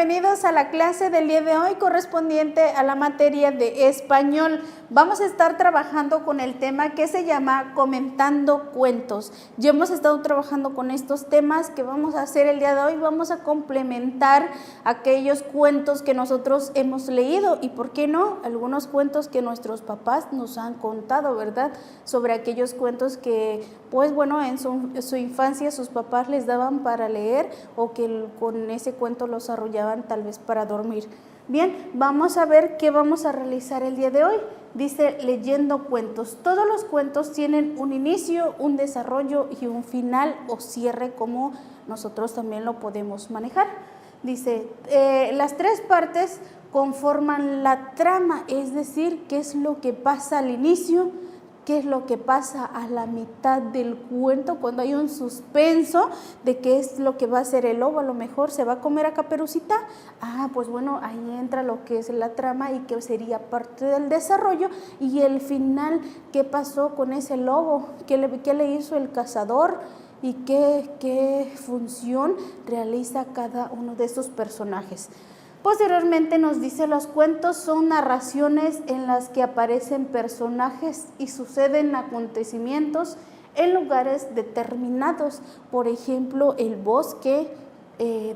bienvenidos a la clase del día de hoy correspondiente a la materia de español. Vamos a estar trabajando con el tema que se llama comentando cuentos. Ya hemos estado trabajando con estos temas que vamos a hacer el día de hoy. Vamos a complementar aquellos cuentos que nosotros hemos leído y, ¿por qué no?, algunos cuentos que nuestros papás nos han contado, ¿verdad? Sobre aquellos cuentos que, pues bueno, en su infancia sus papás les daban para leer o que con ese cuento los arrullaban tal vez para dormir. Bien, vamos a ver qué vamos a realizar el día de hoy. Dice leyendo cuentos. Todos los cuentos tienen un inicio, un desarrollo y un final o cierre, como nosotros también lo podemos manejar. Dice, las tres partes conforman la trama, es decir, qué es lo que pasa al inicio, qué es lo que pasa a la mitad del cuento, cuando hay un suspenso de qué es lo que va a hacer el lobo. A lo mejor se va a comer a Caperucita. Pues bueno, ahí entra lo que es la trama y que sería parte del desarrollo. Y el final, qué pasó con ese lobo, qué le hizo el cazador y qué función realiza cada uno de esos personajes. Posteriormente nos dice, los cuentos son narraciones en las que aparecen personajes y suceden acontecimientos en lugares determinados. Por ejemplo, el bosque,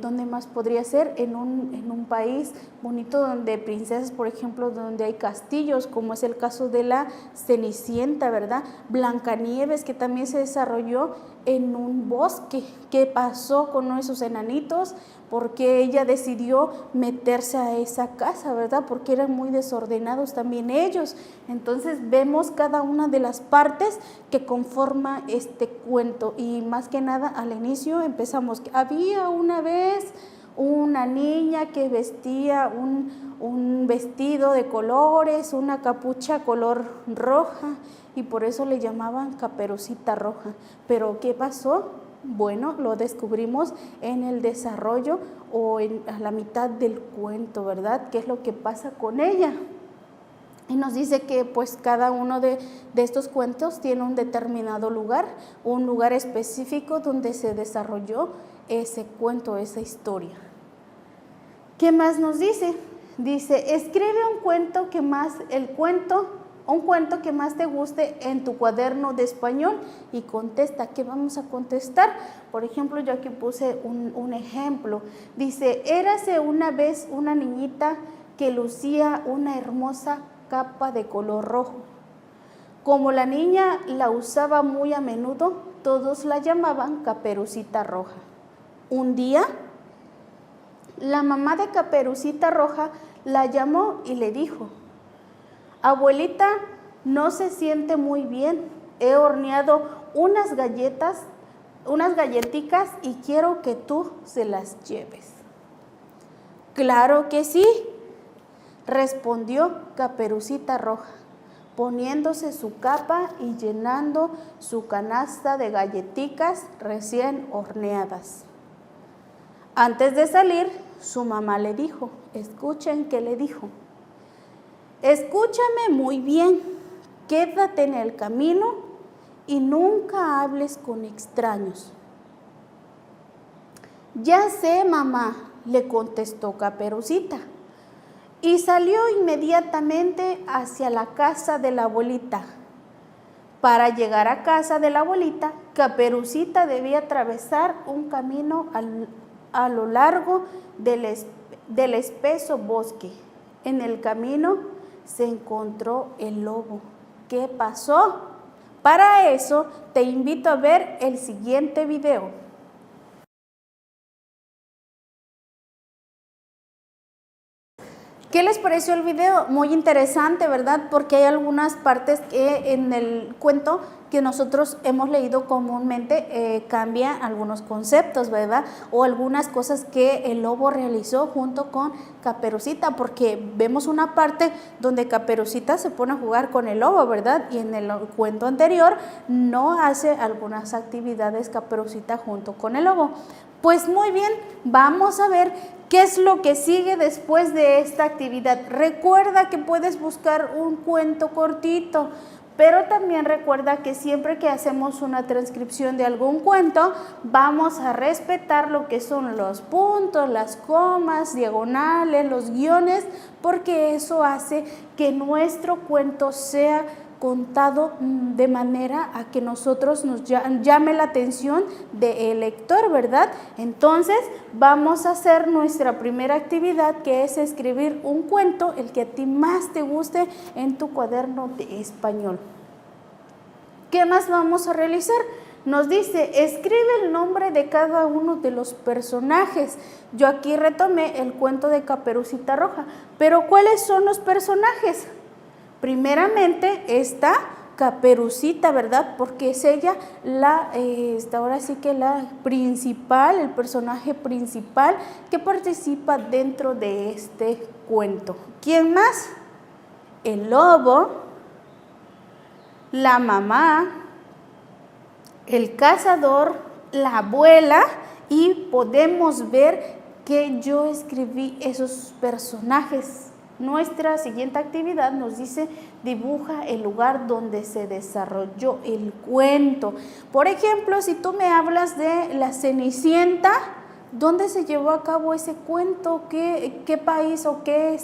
¿dónde más podría ser? En un país bonito donde princesas, por ejemplo, donde hay castillos, como es el caso de la Cenicienta, ¿verdad? Blancanieves, que también se desarrolló en un bosque. ¿Qué pasó con esos enanitos? Porque ella decidió meterse a esa casa, ¿verdad? Porque eran muy desordenados también ellos. Entonces vemos cada una de las partes que conforma este cuento. Y más que nada al inicio empezamos. Había una vez una niña que vestía un vestido de colores, una capucha color roja, y por eso le llamaban Caperucita Roja. Pero ¿qué pasó? Bueno, lo descubrimos en el desarrollo o a la mitad del cuento, ¿verdad? ¿Qué es lo que pasa con ella? Y nos dice que pues cada uno de estos cuentos tiene un determinado lugar, un lugar específico donde se desarrolló ese cuento, esa historia. ¿Qué más nos dice? Dice, escribe un cuento que más te guste en tu cuaderno de español y contesta. ¿Qué vamos a contestar? Por ejemplo, yo aquí puse un ejemplo. Dice, érase una vez una niñita que lucía una hermosa capa de color rojo. Como la niña la usaba muy a menudo, todos la llamaban Caperucita Roja. Un día, la mamá de Caperucita Roja la llamó y le dijo, abuelita, no se siente muy bien. He horneado unas galletitas y quiero que tú se las lleves. Claro que sí, respondió Caperucita Roja, poniéndose su capa y llenando su canasta de galletitas recién horneadas. Antes de salir, su mamá le dijo, escuchen qué le dijo. Escúchame muy bien, quédate en el camino y nunca hables con extraños. Ya sé, mamá, le contestó Caperucita, y salió inmediatamente hacia la casa de la abuelita. Para llegar a casa de la abuelita, Caperucita debía atravesar un camino a lo largo del espeso bosque. En el camino se encontró el lobo. ¿Qué pasó? Para eso te invito a ver el siguiente video. ¿Qué les pareció el video? Muy interesante, ¿verdad? Porque hay algunas partes que en el cuento que nosotros hemos leído comúnmente cambia algunos conceptos, ¿verdad? O algunas cosas que el lobo realizó junto con Caperucita, porque vemos una parte donde Caperucita se pone a jugar con el lobo, ¿verdad? Y en el cuento anterior no hace algunas actividades Caperucita junto con el lobo. Pues muy bien, vamos a ver qué es lo que sigue después de esta actividad. Recuerda que puedes buscar un cuento cortito. pero también recuerda que siempre que hacemos una transcripción de algún cuento, vamos a respetar lo que son los puntos, las comas, diagonales, los guiones, porque eso hace que nuestro cuento sea contado de manera a que nosotros nos llame la atención del lector, ¿verdad? Entonces vamos a hacer nuestra primera actividad, que es escribir un cuento, el que a ti más te guste, en tu cuaderno de español. ¿Qué más vamos a realizar? Nos dice, escribe el nombre de cada uno de los personajes. Yo aquí retomé el cuento de Caperucita Roja, pero ¿cuáles son los personajes? Primeramente está Caperucita, ¿verdad? Porque es ella ahora sí que la principal, el personaje principal que participa dentro de este cuento. ¿Quién más? El lobo, la mamá, el cazador, la abuela, y podemos ver que yo escribí esos personajes. Nuestra siguiente actividad nos dice, dibuja el lugar donde se desarrolló el cuento. Por ejemplo, si tú me hablas de la Cenicienta, ¿dónde se llevó a cabo ese cuento? ¿Qué país o qué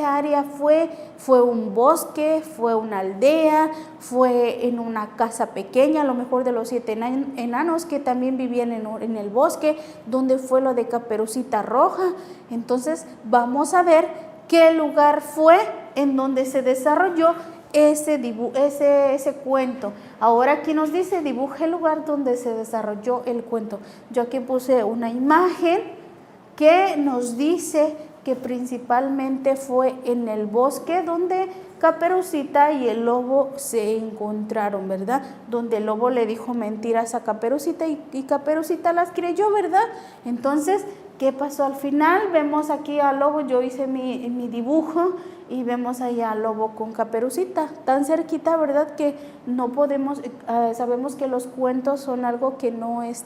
área fue? ¿Fue un bosque? ¿Fue una aldea? ¿Fue en una casa pequeña, a lo mejor de los 7 enanos que también vivían en el bosque? ¿Dónde fue lo de Caperucita Roja? Entonces vamos a ver qué lugar fue en donde se desarrolló ese cuento. Ahora aquí nos dice, dibuja el lugar donde se desarrolló el cuento. Yo aquí puse una imagen que nos dice que principalmente fue en el bosque donde Caperucita y el lobo se encontraron, ¿verdad? Donde el lobo le dijo mentiras a Caperucita y Caperucita las creyó, ¿verdad? Entonces, ¿qué pasó al final? Vemos aquí al lobo, yo hice mi dibujo y vemos ahí al lobo con Caperucita, tan cerquita, ¿verdad? Que no podemos, sabemos que los cuentos son algo que no es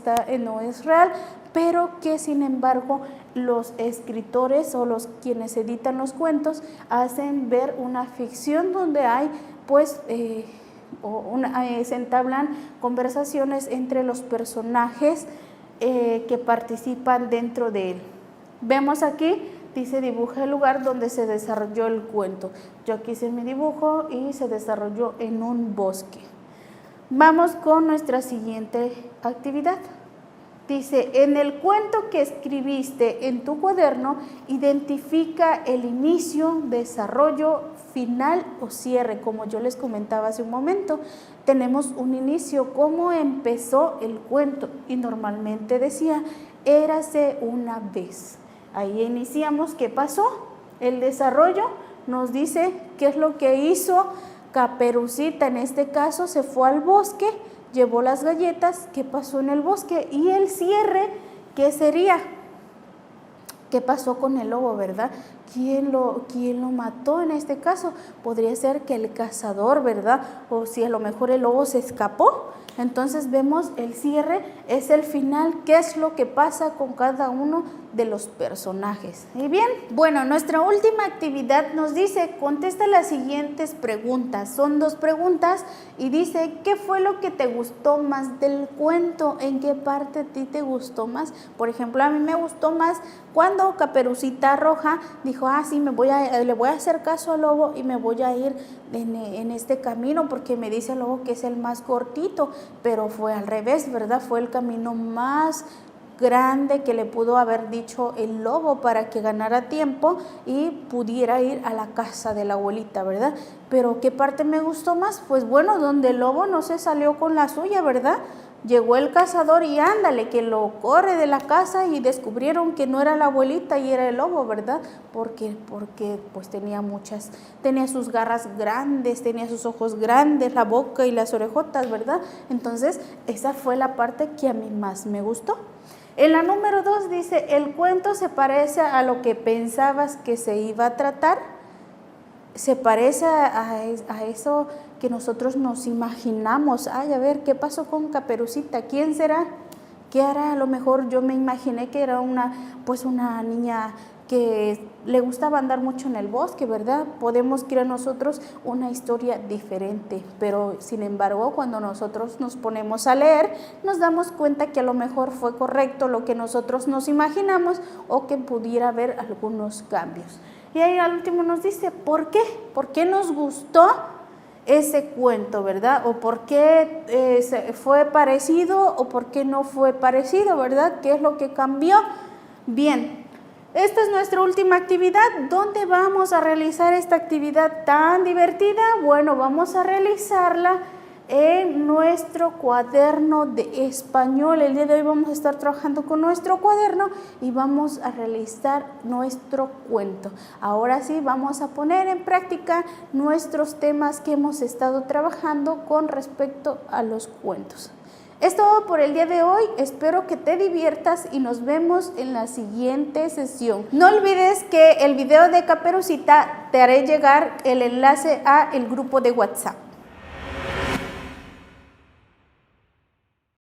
real, pero que sin embargo los escritores o quienes editan los cuentos hacen ver una ficción donde hay pues se entablan conversaciones entre los personajes que participan dentro de él. Vemos aquí, dice dibuja el lugar donde se desarrolló el cuento. Yo aquí hice mi dibujo y se desarrolló en un bosque. Vamos con nuestra siguiente actividad. Dice, en el cuento que escribiste en tu cuaderno, identifica el inicio, desarrollo, final o cierre. Como yo les comentaba hace un momento, tenemos un inicio, cómo empezó el cuento, y normalmente decía, érase una vez. Ahí iniciamos, ¿qué pasó? El desarrollo nos dice qué es lo que hizo Caperucita. En este caso se fue al bosque, llevó las galletas, ¿qué pasó en el bosque? Y el cierre, ¿qué sería? ¿Qué pasó con el lobo, verdad? ¿Quién lo mató en este caso? Podría ser que el cazador, ¿verdad? O si a lo mejor el lobo se escapó. Entonces vemos el cierre, es el final, qué es lo que pasa con cada uno de los personajes. ¿Y bien? Bueno, nuestra última actividad nos dice, contesta las siguientes preguntas. Son 2 preguntas y dice, ¿qué fue lo que te gustó más del cuento? ¿En qué parte a ti te gustó más? Por ejemplo, a mí me gustó más cuando Caperucita Roja dijo, sí, le voy a hacer caso al lobo y me voy a ir en este camino porque me dice el lobo que es el más cortito, pero fue al revés, ¿verdad? Fue el camino más grande que le pudo haber dicho el lobo para que ganara tiempo y pudiera ir a la casa de la abuelita, ¿verdad? Pero ¿qué parte me gustó más? Pues bueno, donde el lobo no se salió con la suya, ¿verdad? Llegó el cazador y ándale, que lo corre de la casa y descubrieron que no era la abuelita y era el lobo, ¿verdad? Porque pues tenía sus garras grandes, tenía sus ojos grandes, la boca y las orejotas, ¿verdad? Entonces, esa fue la parte que a mí más me gustó. En la número 2 dice, el cuento se parece a lo que pensabas que se iba a tratar. Se parece a eso que nosotros nos imaginamos. A ver, ¿qué pasó con Caperucita? ¿Quién será? ¿Qué hará? A lo mejor yo me imaginé que era una niña que le gustaba andar mucho en el bosque, ¿verdad? Podemos crear nosotros una historia diferente, pero sin embargo, cuando nosotros nos ponemos a leer, nos damos cuenta que a lo mejor fue correcto lo que nosotros nos imaginamos o que pudiera haber algunos cambios. Y ahí al último nos dice, ¿por qué? ¿Por qué nos gustó ese cuento, verdad? ¿O por qué fue parecido o por qué no fue parecido, verdad? ¿Qué es lo que cambió? Bien, esta es nuestra última actividad. ¿Dónde vamos a realizar esta actividad tan divertida? Bueno, vamos a realizarla en nuestro cuaderno de español. El día de hoy vamos a estar trabajando con nuestro cuaderno y vamos a realizar nuestro cuento. Ahora sí, vamos a poner en práctica nuestros temas que hemos estado trabajando con respecto a los cuentos. Es todo por el día de hoy, espero que te diviertas y nos vemos en la siguiente sesión. No olvides que el video de Caperucita te haré llegar el enlace a el grupo de WhatsApp.